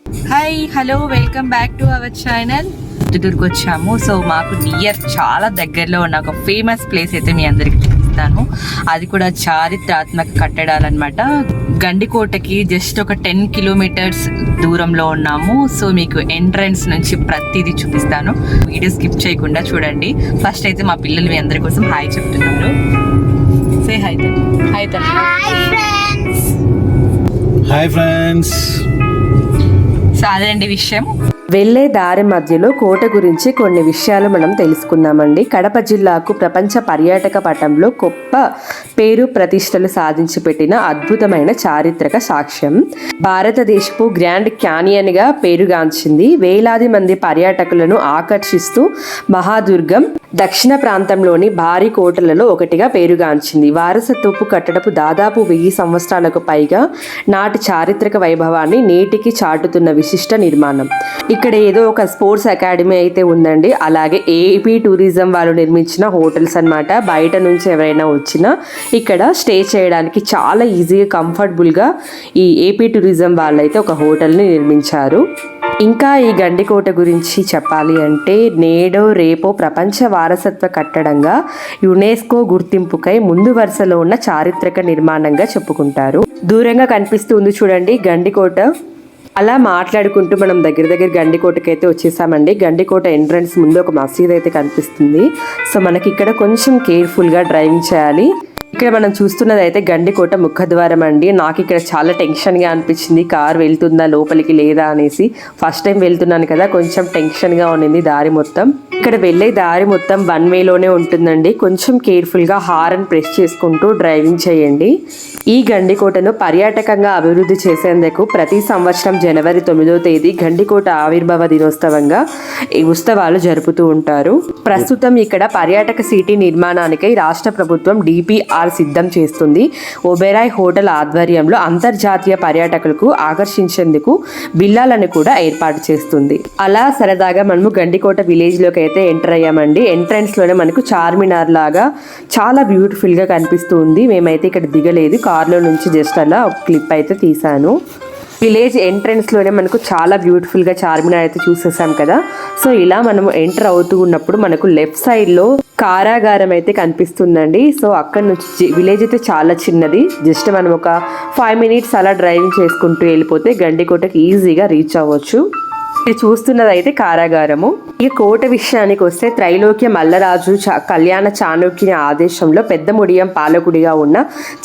Hi hello welcome back to our channel. చిత్తూరుకు వచ్చాము. So మాకు నియర్ చాలా దగ్గరలో ఉన్న ఒక ఫేమస్ ప్లేస్ అయితే మీ అందరికి చూపిస్తాను. అది కూడా చారిత్రాత్మక కట్టడాలన్నమాట. గండికోటకి జస్ట్ ఒక 10 కిలోమీటర్స్ దూరంలో ఉన్నాము. సో మీకు ఎంట్రన్స్ నుంచి ప్రతిదీ చూపిస్తాను. వీడియో స్కిప్ చేయకుండా చూడండి. ఫస్ట్ అయితే మా పిల్లలు మీ అందరి కోసం హాయ్ చెప్తున్నారు. సే హాయ్ తల్లి. హాయ్ తల్లి. Hi friends. సో అదేంటి విషయం. వెళ్లే దారి మధ్యలో కోట గురించి కొన్ని విషయాలు మనం తెలుసుకుందామండి. కడప జిల్లాకు ప్రపంచ పర్యాటక పటంలో గొప్ప పేరు ప్రతిష్టలు సాధించి పెట్టిన అద్భుతమైన చారిత్రక సాక్ష్యం. భారతదేశపు గ్రాండ్ క్యానియన్ గా పేరుగాంచింది. వేలాది మంది పర్యాటకులను ఆకర్షిస్తూ మహాదుర్గం దక్షిణ ప్రాంతంలోని భారీ కోటలలో ఒకటిగా పేరుగాంచింది. వారసత్వపు కట్టడపు దాదాపు 1000 సంవత్సరాలకు పైగా నాటి చారిత్రక వైభవాన్ని నేటికి చాటుతున్న విశిష్ట నిర్మాణం. ఇక్కడ ఏదో ఒక స్పోర్ట్స్ అకాడమీ అయితే ఉందండి. అలాగే ఏపీ టూరిజం వాళ్ళు నిర్మించిన హోటల్స్ అన్నమాట. బయట నుంచి ఎవరైనా వచ్చినా ఇక్కడ స్టే చేయడానికి చాలా ఈజీగా కంఫర్టబుల్గా ఈ ఏపీ టూరిజం వాళ్ళు అయితే ఒక హోటల్ని నిర్మించారు. ఇంకా ఈ గండికోట గురించి చెప్పాలి అంటే నేడో రేపో ప్రపంచ వారసత్వ కట్టడంగా యునెస్కో గుర్తింపుకై ముందు వరుసలో ఉన్న చారిత్రక నిర్మాణంగా చెప్పుకుంటారు. దూరంగా కనిపిస్తుంది చూడండి గండికోట. అలా మాట్లాడుకుంటూ మనం దగ్గర గండికోటకి అయితే వచ్చేసామండి. గండికోట ఎంట్రన్స్ ముందు ఒక మసీద్ అయితే కనిపిస్తుంది. సో మనకి ఇక్కడ కొంచెం కేర్ఫుల్గా డ్రైవింగ్ చేయాలి. ఇక్కడ మనం చూస్తున్నది అయితే గండికోట ముఖద్వారం అండి. నాకు ఇక్కడ చాలా టెన్షన్గా అనిపించింది. కార్ వెళ్తుందా లోపలికి లేదా అనేసి. ఫస్ట్ టైం వెళ్తున్నాను కదా, కొంచెం టెన్షన్గా ఉండింది దారి మొత్తం. ఇక్కడ వెళ్ళే దారి మొత్తం 1 వేలోనే ఉంటుందండి. కొంచెం కేర్ఫుల్గా హారన్ ప్రెస్ చేసుకుంటూ డ్రైవింగ్ చేయండి. ఈ గండికోటను పర్యాటకంగా అభివృద్ధి చేసేందుకు ప్రతి సంవత్సరం జనవరి 9వ తేదీ గండికోట ఆవిర్భావ దినోత్సవంగా ఈ ఉత్సవాలు జరుపుతూ ఉంటారు. ప్రస్తుతం ఇక్కడ పర్యాటక సిటీ నిర్మాణానికై రాష్ట్ర ప్రభుత్వం DPR సిద్ధం చేస్తుంది. ఒబెరాయ్ హోటల్ ఆధ్వర్యంలో అంతర్జాతీయ పర్యాటకులకు ఆకర్షించేందుకు బిల్లాలను కూడా ఏర్పాటు చేస్తుంది. అలా సరదాగా మనము గండికోట విలేజ్ లోకి అయితే ఎంటర్ అయ్యామండి. ఎంట్రన్స్ లోనే మనకు చార్మినార్ లాగా చాలా బ్యూటిఫుల్ గా కనిపిస్తుంది. మేమైతే ఇక్కడ దిగలేదు, కార్లో నుంచి జస్ట్ అలా ఒక క్లిప్ అయితే తీసాను. విలేజ్ ఎంట్రన్స్ లోనే మనకు చాలా బ్యూటిఫుల్ గా చార్మినార్ అయితే చూసేసాం కదా. సో ఇలా మనం ఎంటర్ అవుతూ ఉన్నప్పుడు మనకు లెఫ్ట్ సైడ్ లో కారాగారం అయితే కనిపిస్తుందండి. సో అక్కడ నుంచి విలేజ్ అయితే చాలా చిన్నది. జస్ట్ మనం ఒక 5 మినిట్స్ అలా డ్రైవింగ్ చేసుకుంటూ వెళ్ళిపోతే గండికోటకి ఈజీగా రీచ్ అవ్వచ్చు. ఇది చూస్తున్నది అయితే కారాగారము. ఈ కోట విషయానికి వస్తే త్రైలోక్య మల్లరాజు కళ్యాణ చాణుక్యుని ఆదేశంలో పెద్ద ముడియం పాలకుడిగా ఉన్న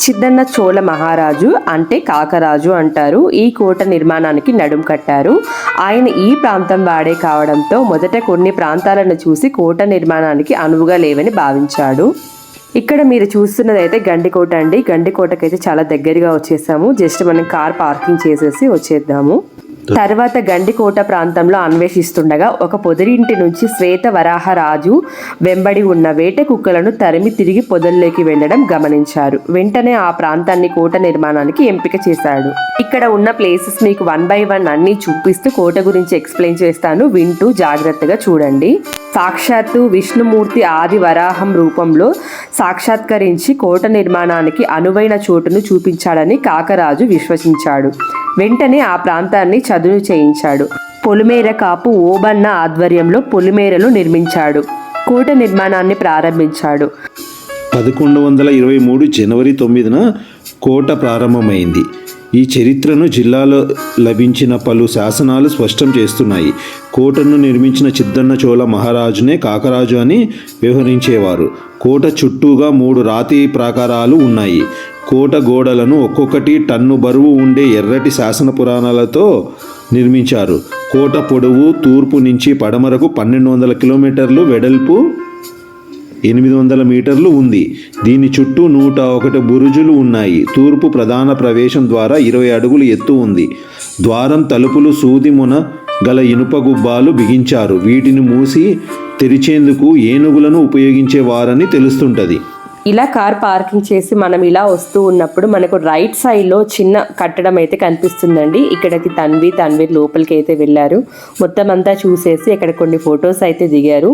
చిద్దన్న చోళ మహారాజు అంటే కాకరాజు అంటారు. ఈ కోట నిర్మాణానికి నడుం కట్టారు. ఆయన ఈ ప్రాంతం వాడే కావడంతో మొదట కొన్ని ప్రాంతాలను చూసి కోట నిర్మాణానికి అనువుగా లేవని భావించాడు. ఇక్కడ మీరు చూస్తున్నది అయితే గండికోట అండి. గండికోటకైతే చాలా దగ్గరగా వచ్చేసాము. జస్ట్ మనం కార్ పార్కింగ్ చేసేసి వచ్చేద్దాము. తర్వాత గండికోట ప్రాంతంలో అన్వేషిస్తుండగా ఒక పొదరింటి నుంచి శ్వేత వరాహరాజు వెంబడి ఉన్న వేట కుక్కలను తరిమి తిరిగి పొదల్లోకి వెళ్లడం గమనించారు. వెంటనే ఆ ప్రాంతాన్ని కోట నిర్మాణానికి ఎంపిక చేశాడు. ఇక్కడ ఉన్న ప్లేసెస్ మీకు 1 by 1 అన్ని చూపిస్తూ కోట గురించి ఎక్స్ప్లెయిన్ చేస్తాను, వింటూ జాగ్రత్తగా చూడండి. సాక్షాత్తు విష్ణుమూర్తి ఆది వరాహం రూపంలో సాక్షాత్కరించి కోట నిర్మాణానికి అనువైన చోటును చూపించాడని కాకరాజు విశ్వసించాడు. వెంటనే ఆ ప్రాంతాన్ని చదును చేయించాడు. పొలిమేర కాపు ఓబన్న ఆధ్వర్యంలో పొలిమేరలు నిర్మించాడు. కోట నిర్మాణాన్ని ప్రారంభించాడు. 1123 జనవరి 9న కోట ప్రారంభమైంది. ఈ చరిత్రను జిల్లాలో లభించిన పలు శాసనాలు స్పష్టం చేస్తున్నాయి. కోటను నిర్మించిన చిద్దన్న చోళ మహారాజునే కాకరాజు అని వ్యవహరించేవారు. కోట చుట్టూగా 3 రాతి ప్రాకారాలు ఉన్నాయి. కోట గోడలను ఒక్కొక్కటి టన్ను బరువు ఉండే ఎర్రటి శాసన పురాణాలతో నిర్మించారు. కోట పొడవు తూర్పు నుంచి పడమరకు 1200 కిలోమీటర్లు, వెడల్పు 800 మీటర్లు ఉంది. దీని చుట్టూ 101 బురుజులు ఉన్నాయి. తూర్పు ప్రధాన ప్రవేశం ద్వారా 20 అడుగులు ఎత్తు ఉంది. ద్వారం తలుపులు సూది మున గల ఇనుప గుబ్బాలు బిగించారు. వీటిని మూసి తెరిచేందుకు ఏనుగులను ఉపయోగించేవారని తెలుస్తుంటది. ఇలా కార్ పార్కింగ్ చేసి మనం ఇలా వస్తూ ఉన్నప్పుడు మనకు రైట్ సైడ్లో చిన్న కట్టడం అయితే కనిపిస్తుందండి. ఇక్కడికి తన్వీర్ లోపలికి అయితే వెళ్ళారు. మొత్తం అంతా చూసేసి ఇక్కడ కొన్ని ఫొటోస్ అయితే దిగారు.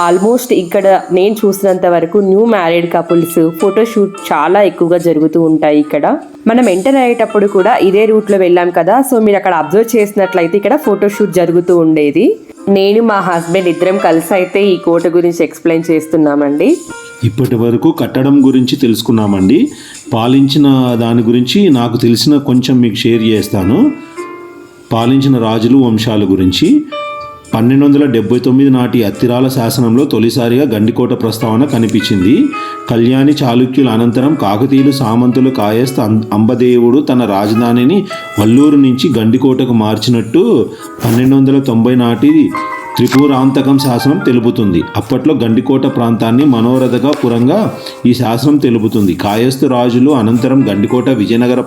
ఆల్మోస్ట్ ఇక్కడ నేను చూసినంత వరకు న్యూ మ్యారీడ్ కపుల్స్ ఫోటోషూట్ చాలా ఎక్కువగా జరుగుతూ ఉంటాయి. ఇక్కడ మనం ఎంటర్ అయ్యేటప్పుడు కూడా ఇదే రూట్లో వెళ్ళాం కదా, సో మీరు అక్కడ అబ్జర్వ్ చేసినట్లయితే ఇక్కడ ఫోటోషూట్ జరుగుతూ ఉండేది. నేను మా హస్బెండ్ ఇద్దరం కలిసి అయితే ఈ కోట గురించి ఎక్స్ప్లెయిన్ చేస్తున్నామండి. ఇప్పటి వరకు కట్టడం గురించి తెలుసుకున్నామండి. పాలించిన దాని గురించి నాకు తెలిసిన కొంచెం మీకు షేర్ చేస్తాను. పాలించిన రాజులు వంశాల గురించి 1279 నాటి అత్తిరాల శాసనంలో తొలిసారిగా గండికోట ప్రస్తావన కనిపించింది. కళ్యాణి చాళుక్యుల అనంతరం కాకతీయులు సామంతులు కాయస్థ అంబదేవుడు తన రాజధానిని వల్లూరు నుంచి గండికోటకు మార్చినట్టు 1290 నాటి త్రిపురాంతకం శాసనం తెలుపుతుంది. అప్పట్లో గండికోట ప్రాంతాన్ని మనోరథగా పురంగా ఈ శాసనం తెలుపుతుంది. కాయస్థు రాజులు అనంతరం గండికోట విజయనగర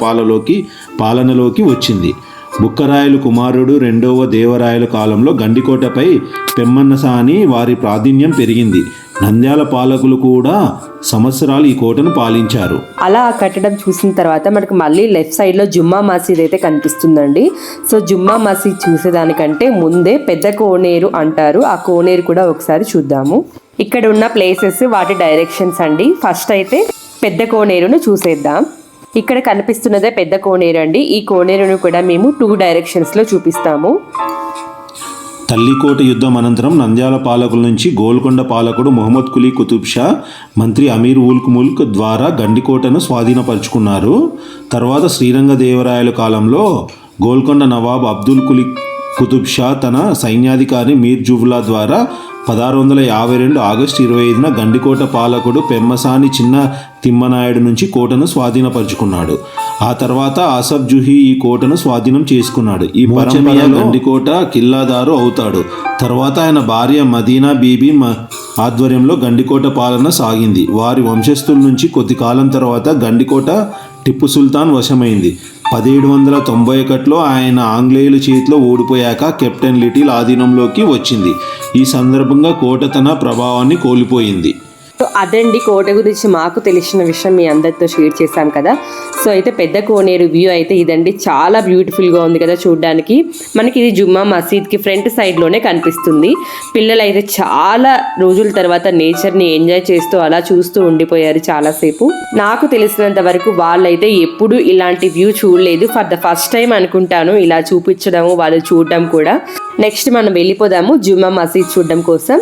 పాలనలోకి వచ్చింది. బుక్కరాయలు కుమారుడు రెండవ దేవరాయల కాలంలో గండికోటపై పెమ్మన్నసాని వారి ప్రాధాన్యం పెరిగింది. నంద్యాల పాలకులు కూడా సంవత్సరాలు ఈ కోటను పాలించారు. అలా ఆ కట్టడం చూసిన తర్వాత మనకు మళ్ళీ లెఫ్ట్ సైడ్లో జుమ్మా మసీద్ అయితే కనిపిస్తుందండి. సో జుమ్మా మసీద్ చూసేదానికంటే ముందే పెద్ద కోనేరు అంటారు. ఆ కోనేరు కూడా ఒకసారి చూద్దాము. ఇక్కడ ఉన్న ప్లేసెస్ వాటి డైరెక్షన్స్ అండి. ఫస్ట్ అయితే పెద్ద కోనేరును చూసేద్దాం. ఇక్కడ కనిపిస్తున్నదే పెద్ద కోనేరు అండి. ఈ కోనేరును కూడా మేము 2 డైరెక్షన్స్లో చూపిస్తాము. తల్లికోట యుద్ధం అనంతరం నంద్యాల పాలకుల నుంచి గోల్కొండ పాలకుడు మొహమ్మద్ కులీ కుతుబ్ షా మంత్రి అమీర్ ఉల్ ముల్క్ ద్వారా గండికోటను స్వాధీనపరుచుకున్నారు. తర్వాత శ్రీరంగదేవరాయల కాలంలో గోల్కొండ నవాబ్ అబ్దుల్ కులీ కుతుబ్ షా తన సైన్యాధికారి మీర్ జువ్లా ద్వారా 1652 ఆగస్టు 25న గండికోట పాలకుడు పెమ్మసాని చిన్న తిమ్మనాయుడు నుంచి కోటను స్వాధీనపరుచుకున్నాడు. ఆ తర్వాత ఆసఫ్ జుహీ ఈ కోటను స్వాధీనం చేసుకున్నాడు. ఈ పరమయ గండికోట కిల్లాదారు అవుతాడు. తర్వాత ఆయన భార్య మదీనా బీబీ ఆధ్వర్యంలో గండికోట పాలన సాగింది. వారి వంశస్థుల నుంచి కొద్ది కాలం తర్వాత గండికోట టిప్పు సుల్తాన్ వశమైంది. 1791లో ఆయన ఆంగ్లేయుల చేతిలో ఓడిపోయాక కెప్టెన్ లిటిల్ ఆధీనంలోకి వచ్చింది. ఈ సందర్భంగా కోట తన ప్రభావాన్ని కోల్పోయింది. సో అదండి కోట గురించి మాకు తెలిసిన విషయం మీ అందరితో షేర్ చేశాం కదా. సో అయితే పెద్ద కోనేరు వ్యూ అయితే ఇదండి. చాలా బ్యూటిఫుల్గా ఉంది కదా చూడడానికి. మనకి ఇది జుమ్మా మసీద్కి ఫ్రంట్ సైడ్లోనే కనిపిస్తుంది. పిల్లలు అయితే చాలా రోజుల తర్వాత నేచర్ని ఎంజాయ్ చేస్తూ అలా చూస్తూ ఉండిపోయారు చాలాసేపు. నాకు తెలిసినంత వరకు వాళ్ళైతే ఎప్పుడు ఇలాంటి వ్యూ చూడలేదు. ఫర్ ద ఫస్ట్ టైం అనుకుంటాను ఇలా చూపించడము, వాళ్ళు చూడడం కూడా. నెక్స్ట్ మనం వెళ్ళిపోదాము జుమ్మా మసీద్ చూడడం కోసం.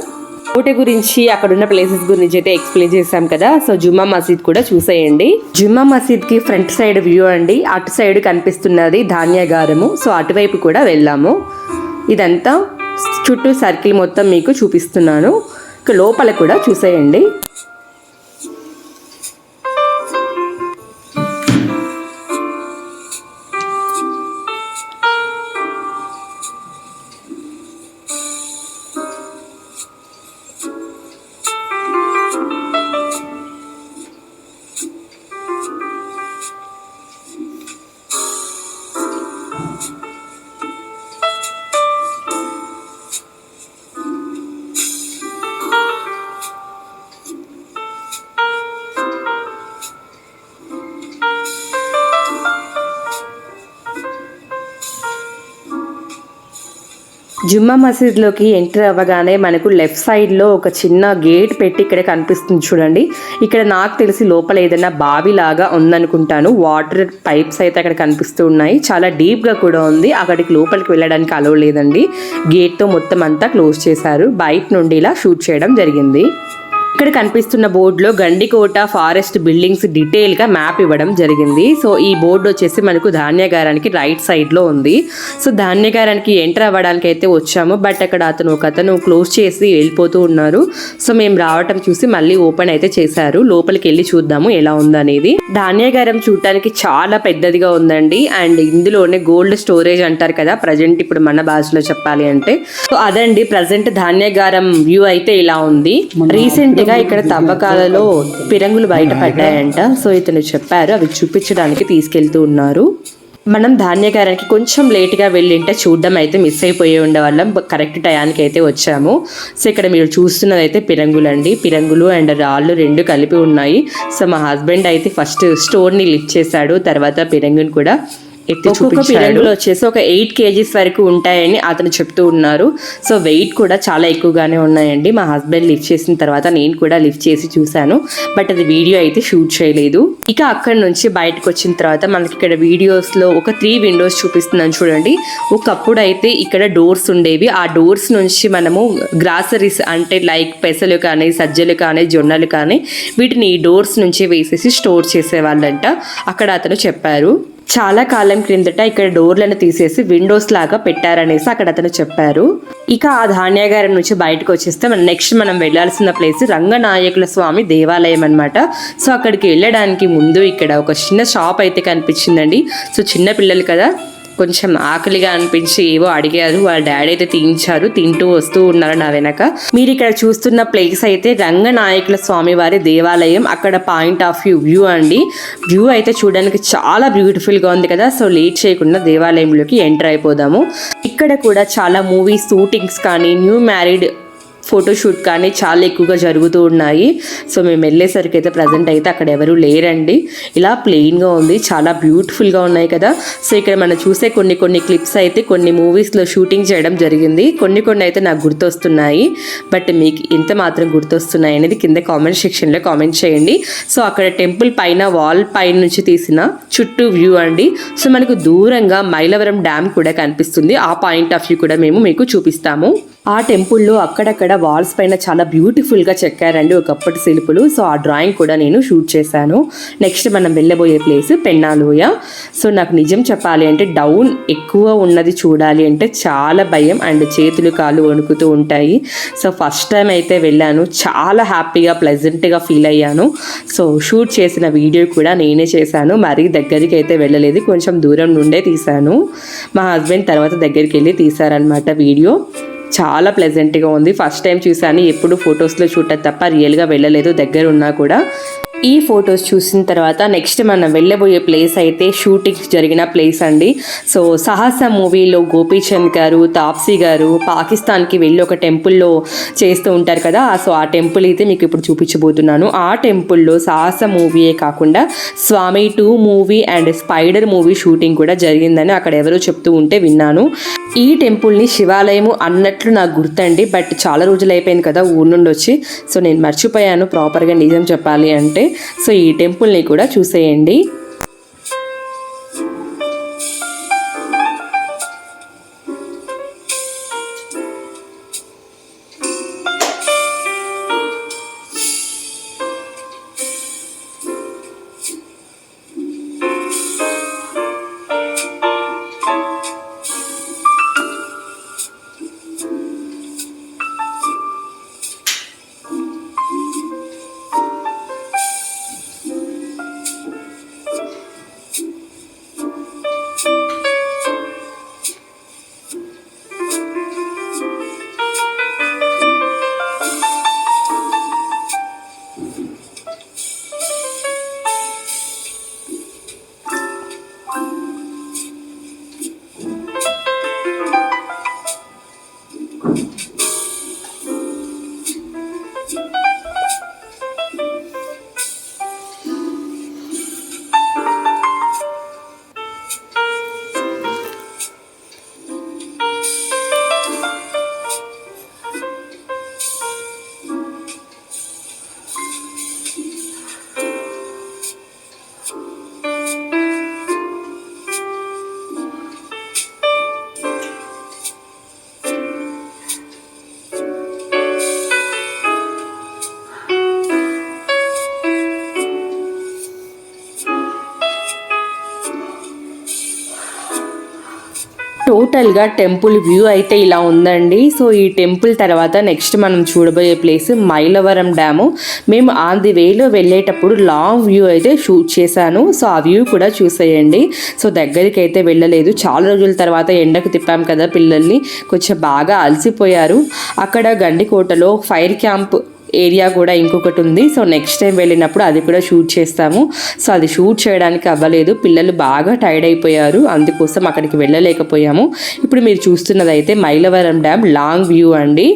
కోట గురించి అక్కడున్న ప్లేసెస్ గురించి అయితే ఎక్స్ప్లెయిన్ చేశాం కదా. సో జుమ్మా మసీద్ కూడా చూసేయండి. జుమ్మా మసీద్కి ఫ్రంట్ సైడ్ వ్యూ అండి. అటు సైడ్ కనిపిస్తున్నది ధాన్యాగారము. సో అటువైపు కూడా వెళ్ళాము. ఇదంతా చుట్టూ సర్కిల్ మొత్తం మీకు చూపిస్తున్నాను. ఇక లోపల కూడా చూసేయండి. జుమ్మా మసీద్లోకి ఎంటర్ అవ్వగానే మనకు లెఫ్ట్ సైడ్లో ఒక చిన్న గేట్ పెట్టి ఇక్కడ కనిపిస్తుంది చూడండి. ఇక్కడ నాకు తెలిసి లోపల ఏదైనా బావి లాగా ఉందనుకుంటాను. వాటర్ పైప్స్ అయితే అక్కడ కనిపిస్తూ ఉన్నాయి. చాలా డీప్గా కూడా ఉంది. అక్కడికి లోపలికి వెళ్ళడానికి అలౌ లేదండి. గేట్తో మొత్తం అంతా క్లోజ్ చేశారు. బయట నుండి ఇలా షూట్ చేయడం జరిగింది. ఇక్కడ కనిపిస్తున్న బోర్డులో గండికోట ఫారెస్ట్ బిల్డింగ్స్ డీటెయిల్గా మ్యాప్ ఇవ్వడం జరిగింది. సో ఈ బోర్డు వచ్చేసి మనకు ధాన్యాగారానికి రైట్ సైడ్లో ఉంది. సో ధాన్యాగారానికి ఎంటర్ అవ్వడానికి అయితే వచ్చాము. బట్ అక్కడ ఒకతను క్లోజ్ చేసి వెళ్ళిపోతూ ఉన్నారు. సో మేము రావటం చూసి మళ్ళీ ఓపెన్ అయితే చేశారు. లోపలికి వెళ్ళి చూద్దాము ఎలా ఉందనేది. ధాన్యాగారం చూడటానికి చాలా పెద్దదిగా ఉందండి. అండ్ ఇందులోనే గోల్డ్ స్టోరేజ్ అంటారు కదా ప్రజెంట్, ఇప్పుడు మన భాషలో చెప్పాలి అంటే. సో అదండి ప్రజెంట్ ధాన్యాగారం వ్యూ అయితే ఇలా ఉంది. రీసెంట్ ఇక్కడ తవ్వకాలలో పిరంగులు బయటపడ్డాయంట. సో ఇతను చెప్పారు, అవి చూపించడానికి తీసుకెళ్తూ ఉన్నారు. మనం ధాన్యగారానికి కొంచెం లేట్గా వెళ్ళింటే చూడడం అయితే మిస్ అయిపోయి ఉండేవాళ్ళం. కరెక్ట్ టయానికి అయితే వచ్చాము. సో ఇక్కడ మీరు చూస్తున్నది అయితే పిరంగులండి. పిరంగులు అండ్ రాళ్ళు రెండు కలిపి ఉన్నాయి. సో మా హస్బెండ్ అయితే ఫస్ట్ స్టోర్ని లిఫ్ట్ చేశాడు, తర్వాత పిరంగుని కూడా ఒక్కొక్క పిరంగులు వచ్చేసి ఒక 8 kgs వరకు ఉంటాయని అతను చెప్తూ ఉన్నారు. సో వెయిట్ కూడా చాలా ఎక్కువగానే ఉన్నాయండి. మా హస్బెండ్ లిఫ్ట్ చేసిన తర్వాత నేను కూడా లిఫ్ట్ చేసి చూశాను, బట్ అది వీడియో అయితే షూట్ చేయలేదు. ఇక అక్కడ నుంచి బయటకు వచ్చిన తర్వాత మనకి ఇక్కడ వీడియోస్లో ఒక 3 విండోస్ చూపిస్తున్నాను చూడండి. ఒకప్పుడు అయితే ఇక్కడ డోర్స్ ఉండేవి. ఆ డోర్స్ నుంచి మనము గ్రాసరీస్ అంటే లైక్ పెసలు కానీ, సజ్జలు కానీ, జొన్నలు కానీ వీటిని ఈ డోర్స్ నుంచి వేసేసి స్టోర్ చేసేవాళ్ళంట. అక్కడ అతను చెప్పారు. చాలా కాలం క్రిందట ఇక్కడ డోర్లను తీసేసి విండోస్ లాగా పెట్టారనేసి అక్కడ అతను చెప్పారు. ఇక ఆ ధాన్యాగారం నుంచి బయటకు వచ్చేస్తే నెక్స్ట్ మనం వెళ్ళాల్సిన ప్లేస్ రంగనాయకుల స్వామి దేవాలయం అనమాట. సో అక్కడికి వెళ్ళడానికి ముందు ఇక్కడ ఒక చిన్న షాప్ అయితే కనిపించిందండి. సో చిన్న పిల్లలు కదా, కొంచెం ఆకలిగా అనిపించి ఏవో అడిగారు. వాళ్ళ డాడీ అయితే తీయించారు, తింటూ వస్తూ ఉన్నారు నా వెనక. మీరు ఇక్కడ చూస్తున్న ప్లేస్ అయితే రంగనాయకుల స్వామి వారి దేవాలయం. అక్కడ పాయింట్ ఆఫ్ వ్యూ అండి. వ్యూ అయితే చూడడానికి చాలా బ్యూటిఫుల్గా ఉంది కదా. సో లేట్ చేయకుండా దేవాలయంలోకి ఎంటర్ అయిపోదాము. ఇక్కడ కూడా చాలా మూవీ షూటింగ్స్ కానీ, న్యూ మ్యారీడ్ ఫోటోషూట్ కానీ చాలా ఎక్కువగా జరుగుతూ ఉన్నాయి. సో మేము వెళ్ళేసరికి అయితే ప్రజెంట్ అయితే అక్కడ ఎవరు లేరండి. ఇలా ప్లెయిన్గా ఉంది, చాలా బ్యూటిఫుల్గా ఉన్నాయి కదా. సో ఇక్కడ మనం చూసే కొన్ని క్లిప్స్ అయితే కొన్ని మూవీస్లో షూటింగ్ చేయడం జరిగింది. కొన్ని అయితే నాకు గుర్తొస్తున్నాయి, బట్ మీకు ఎంత మాత్రం గుర్తొస్తున్నాయి అనేది కింద కామెంట్ సెక్షన్లో కామెంట్ చేయండి. సో అక్కడ టెంపుల్ పైన వాల్ పైన నుంచి తీసిన చుట్టూ వ్యూ అండి. సో మనకు దూరంగా మైలవరం డ్యామ్ కూడా కనిపిస్తుంది. ఆ పాయింట్ ఆఫ్ వ్యూ కూడా మేము మీకు చూపిస్తాము. ఆ టెంపుల్లో అక్కడక్కడ వాల్స్ పైన చాలా బ్యూటిఫుల్గా చెక్కారండి ఒకప్పటి శిల్పులు. సో ఆ డ్రాయింగ్ కూడా నేను షూట్ చేశాను. నెక్స్ట్ మనం వెళ్ళబోయే ప్లేస్ పెన్నాలోయ. సో నాకు నిజం చెప్పాలి అంటే డౌన్ ఎక్కువ ఉన్నది చూడాలి అంటే చాలా భయం అండ్ చేతులు కాళ్ళు వణుకుతూ ఉంటాయి. సో ఫస్ట్ టైం అయితే వెళ్ళాను, చాలా హ్యాపీగా ప్లెజెంట్గా ఫీల్ అయ్యాను. సో షూట్ చేసిన వీడియో కూడా నేనే చేశాను. మరీ దగ్గరికి అయితే వెళ్ళలేదు, కొంచెం దూరం నుండే తీశాను. మా హస్బెండ్ తర్వాత దగ్గరికి వెళ్ళి తీశారనమాట వీడియో. చాలా ప్లెజెంట్గా ఉంది. ఫస్ట్ టైం చూశాను, ఎప్పుడు ఫొటోస్లో చూడటం తప్ప రియల్గా వెళ్ళలేదు దగ్గర ఉన్నా కూడా. ఈ ఫొటోస్ చూసిన తర్వాత నెక్స్ట్ మనం వెళ్ళబోయే ప్లేస్ అయితే షూటింగ్స్ జరిగిన ప్లేస్ అండి. సో సాహస మూవీలో గోపీచంద్ గారు, తాప్సీ గారు పాకిస్తాన్కి వెళ్ళి ఒక టెంపుల్లో చేస్తూ ఉంటారు కదా. సో ఆ టెంపుల్ అయితే మీకు ఇప్పుడు చూపించబోతున్నాను. ఆ టెంపుల్లో సాహస మూవీయే కాకుండా స్వామి 2 movie and spider movie shooting కూడా జరిగిందని అక్కడ ఎవరో చెప్తూ ఉంటే విన్నాను. ఈ టెంపుల్ని శివాలయము అన్నట్లు నాకు గుర్తండి, బట్ చాలా రోజులు అయిపోయింది కదా ఊరు నుండి వచ్చి. సో నేను మర్చిపోయాను ప్రాపర్గా నిజం చెప్పాలి అంటే. సో ఈ టెంపుల్ని కూడా చూసేయండి. టోటల్గా టెంపుల్ వ్యూ అయితే ఇలా ఉందండి. సో ఈ టెంపుల్ తర్వాత నెక్స్ట్ మనం చూడబోయే ప్లేస్ మైలవరం డ్యాము. మేము ఆన్ ది వేలో వెళ్ళేటప్పుడు లాంగ్ వ్యూ అయితే షూట్ చేశాను. సో ఆ వ్యూ కూడా చూసేయండి. సో దగ్గరికి అయితే వెళ్ళలేదు, చాలా రోజుల తర్వాత ఎండకు తిప్పాం కదా పిల్లల్ని, కొంచెం బాగా అలసిపోయారు. అక్కడ గండికోటలో ఫైర్ క్యాంప్ ఏరియా కూడా ఇంకొకటి ఉంది. సో నెక్స్ట్ టైం వెళ్ళినప్పుడు అది కూడా షూట్ చేస్తాము. సో అది షూట్ చేయడానికి అవ్వలేదు, పిల్లలు బాగా టైర్డ్ అయిపోయారు, అందుకోసం అక్కడికి వెళ్ళలేకపోయాము. ఇప్పుడు మీరు చూస్తున్నది అయితే మైలవరం డ్యామ్ లాంగ్ వ్యూ అండి.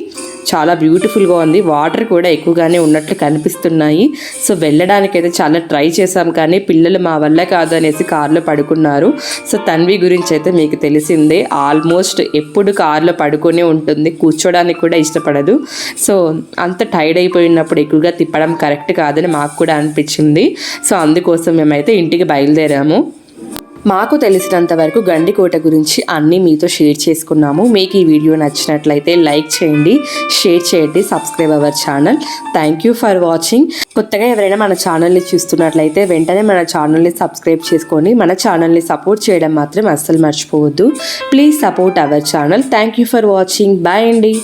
చాలా బ్యూటిఫుల్గా ఉంది, వాటర్ కూడా ఎక్కువగానే ఉన్నట్లు కనిపిస్తున్నాయి. సో వెళ్ళడానికైతే చాలా ట్రై చేసాం, కానీ పిల్లలు మా వల్ల కాదు అనేసి కార్లో పడుకున్నారు. సో తన్వి గురించి అయితే మీకు తెలిసిందే, ఆల్మోస్ట్ ఎప్పుడు కార్లో పడుకునే ఉంటుంది, కూర్చోడానికి కూడా ఇష్టపడదు. సో అంత టైర్డ్ అయిపోయినప్పుడు ఎక్కువగా తిప్పడం కరెక్ట్ కాదని మాకు కూడా అనిపించింది. సో అందుకోసం మేమైతే ఇంటికి బయలుదేరాము. మాకు తెలిసినంత వరకు గండికోట గురించి అన్నీ మీతో షేర్ చేసుకున్నాము. మీకు ఈ వీడియో నచ్చినట్లయితే లైక్ చేయండి, షేర్ చేయండి, subscribe our channel. Thank you for watching. కొత్తగా ఎవరైనా మన ఛానల్ని చూస్తున్నట్లయితే వెంటనే మన ఛానల్ని సబ్స్క్రైబ్ చేసుకొని మన ఛానల్ని సపోర్ట్ చేయడం మాత్రం అస్సలు మర్చిపోవద్దు. Please support our channel. Thank you for watching. Bye అండి.